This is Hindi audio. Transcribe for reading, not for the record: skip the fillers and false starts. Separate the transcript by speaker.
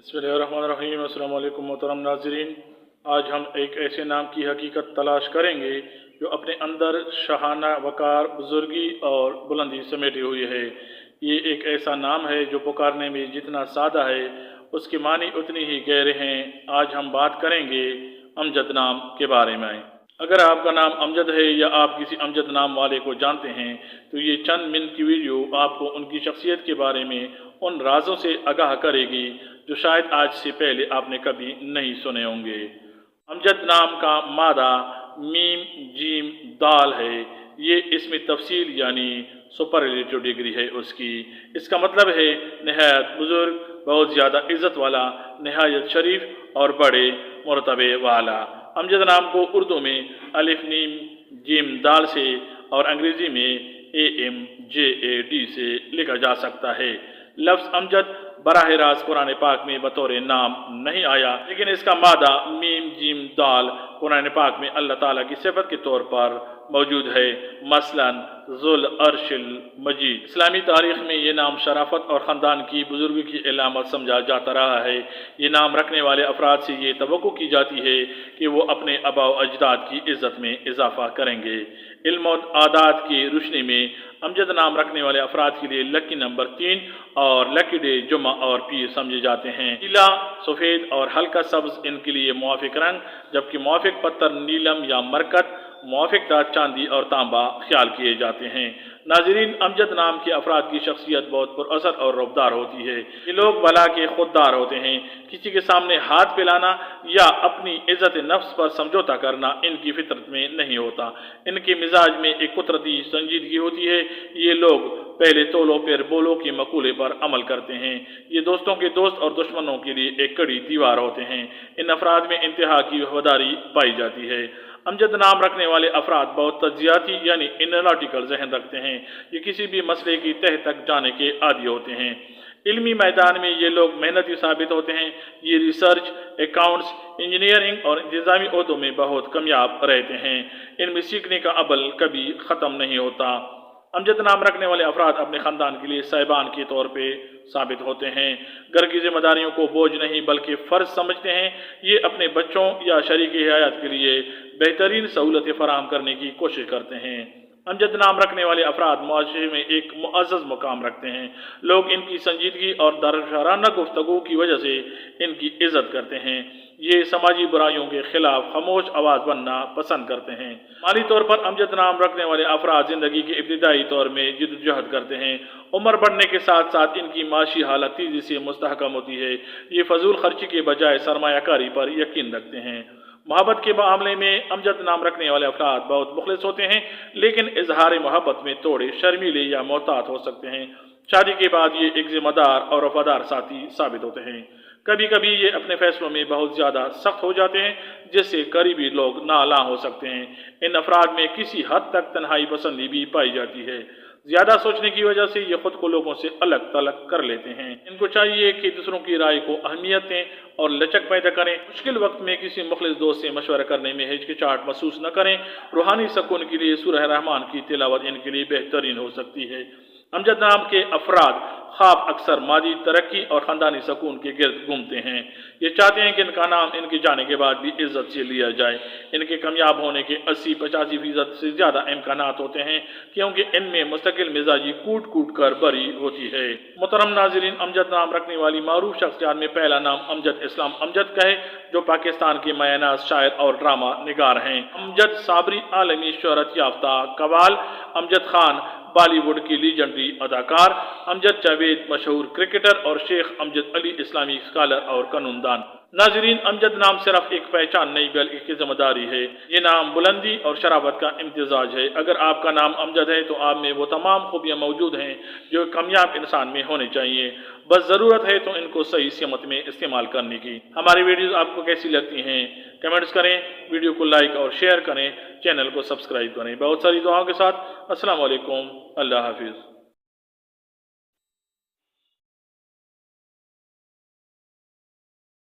Speaker 1: बिस्मिल्लाहिर्रहमानिर्रहीम। अस्सलाम वालेकुम मोहतरम नाज़रीन, आज हम एक ऐसे नाम की हकीकत तलाश करेंगे जो अपने अंदर शाहाना वक़ार, बुज़ुर्गी और बुलंदी समेटे हुए है। ये एक ऐसा नाम है जो पुकारने में जितना सादा है उसके मानी उतनी ही गहरे हैं। आज हम बात करेंगे अमजद नाम के बारे में। अगर आपका नाम अमजद है या आप किसी अमजद नाम वाले को जानते हैं तो ये चंद मिनट की वीडियो आपको उनकी शख्सियत के बारे में उन राजों से आगाह करेगी जो शायद आज से पहले आपने कभी नहीं सुने होंगे। अमजद नाम का मादा मीम जीम दाल है। ये इसमें तफसील यानी सुपरलेटिव डिग्री है उसकी। इसका मतलब है नहायत बुजुर्ग, बहुत ज़्यादा इज़्ज़त वाला, नहायत शरीफ और बड़े मरतबे वाला। अमजद नाम को उर्दू में अलिफ नीम जीम दाल से और अंग्रेज़ी में AMJAD से लिखा जा सकता है। लफ्ज़ अमजद बराह रास्त कुरान पाक में बतौर नाम नहीं आया, लेकिन इसका मादा मीम जीम दाल कुरान पाक में अल्लाह ताला की सिफत के तौर पर मौजूद है। मसलन ज़ुल अर्शिल मजीद। इस्लामी तारीख़ में ये नाम शराफत और ख़ानदान की बुजुर्गी की अलामत समझा जाता रहा है। ये नाम रखने वाले अफराद से ये तवक्को की जाती है कि वो अपने आबा व अजदाद की इज़्ज़त में इजाफ़ा करेंगे। इल्म और आदात की रोशनी में अमजद नाम रखने वाले अफराद के लिए लकी नंबर 3 और लकी डे जुमा और पीर समझे जाते हैं। नीला, सफ़ेद और हल्का सब्ज इनके लिए मुआफिक रंग, जबकि मुआफिक पत्थर नीलम या मरकत, मुआफिक दाग चांदी और तांबा ख्याल किए जाते हैं। नाज़रीन, अमजद नाम के अफराद की शख्सियत बहुत पुरअसर और रफ्तार होती है। ये लोग भला के खुददार होते हैं। किसी के सामने हाथ फैलाना या अपनी इज़्ज़त नफ्स पर समझौता करना इनकी फितरत में नहीं होता। इनके मिजाज में एक कुदरती संजीदगी होती है। ये लोग पहले तोलो फिर बोलो के मकूले पर अमल करते हैं। ये दोस्तों के दोस्त और दुश्मनों के लिए एक कड़ी दीवार होते हैं। इन अफराद में इंतहा की वफादारी पाई जाती है। अमजद नाम रखने वाले अफराद बहुत तज्जियाती यानी एनालिटिकल जहन रखते हैं। ये किसी भी मसले की तह तक जाने के आदी होते हैं। इल्मी मैदान में ये लोग मेहनती साबित होते हैं। ये रिसर्च, अकाउंट्स, इंजीनियरिंग और इंतजामी ओहदों में बहुत कामयाब रहते हैं। इनमें सीखने का अमल कभी ख़त्म नहीं होता। अमजद नाम रखने वाले अफराद अपने ख़ानदान के लिए साहिबान के तौर पे साबित होते हैं। घर की जिम्मेदारियों को बोझ नहीं बल्कि फ़र्ज समझते हैं। ये अपने बच्चों या शरीक हयात के लिए बेहतरीन सहूलतें फराहम करने की कोशिश करते हैं। अमजद नाम रखने वाले अफराद मुआशरे में एक मुअज़्ज़ज़ मुकाम रखते हैं। लोग इनकी संजीदगी और दरशराना गुफ्तगू की वजह से इनकी इज़्ज़त करते हैं। ये समाजी बुराइयों के खिलाफ खामोश आवाज़ बनना पसंद करते हैं। माली तौर पर अमजद नाम रखने वाले अफराद ज़िंदगी के इब्तिदाई तौर में जिद्दोजहद करते हैं। उम्र बढ़ने के साथ साथ इनकी माशी हालत तेज़ी से मुस्तहकम होती है। ये फजूल खर्ची के बजाय सरमायाकारी पर यकीन रखते हैं। मोहब्बत के मामले में अमजद नाम रखने वाले अफराद बहुत मुखलिस होते हैं, लेकिन इजहार मोहब्बत में थोड़े शर्मीले या मोहतात हो सकते हैं। शादी के बाद ये एक जिम्मेदार और वफादार साथी साबित होते हैं। कभी कभी ये अपने फैसलों में बहुत ज़्यादा सख्त हो जाते हैं, जिससे करीबी लोग नाला हो सकते हैं। इन अफराद में किसी हद तक तन्हाई पसंदी भी पाई जाती है। ज़्यादा सोचने की वजह से ये खुद को लोगों से अलग तलग कर लेते हैं। इनको चाहिए कि दूसरों की राय को अहमियत दें और लचक पैदा करें। मुश्किल वक्त में किसी मुखलिस दोस्त से मशवरा करने में हिचकिचाहट महसूस न करें। रूहानी सुकून के लिए सूरह रहमान की तिलावत इनके लिए बेहतरीन हो सकती है। अमजद नाम के अफराद ख्वाब अक्सर मादी तरक्की और ख़ानदानी सुकून के गिर्द घूमते हैं। ये चाहते हैं कि इनका नाम इनके जाने के बाद भी इज्जत से लिया जाए। इनके कामयाब होने के 80-85% से ज़्यादा इम्कानात होते हैं, क्योंकि इनमें मुस्तकिल मिजाजी कूट कूट कर बरी होती है। मोहतरम नाज़रीन, अमजद नाम रखने वाली मारूफ शख्सियत में पहला नाम अमजद इस्लाम अमजद का है, जो पाकिस्तान के मायनाज शायर और ड्रामा निगार हैं। अमजद साबरी आलमी शोहरत याफ्ता कवाल, अमजद खान बॉलीवुड की लीजेंडरी अदाकार, अमजद जावेद मशहूर क्रिकेटर और शेख अमजद अली इस्लामी स्कॉलर और कानूनदान। नाजरीन, अमजद नाम सिर्फ एक पहचान नहीं बल्कि एक जिम्मेदारी है। ये नाम बुलंदी और शराफत का इम्तिजाज है। अगर आपका नाम अमजद है तो आप में वो तमाम खूबियाँ मौजूद हैं जो कामयाब इंसान में होनी चाहिए। बस ज़रूरत है तो इनको सही समत में इस्तेमाल करने की। हमारी वीडियोज़ आपको कैसी लगती हैं कमेंट्स करें, वीडियो को लाइक और शेयर करें, चैनल को सब्सक्राइब करें। बहुत सारी दुआओं के साथ अस्सलाम वालेकुम, अल्लाह हाफिज़।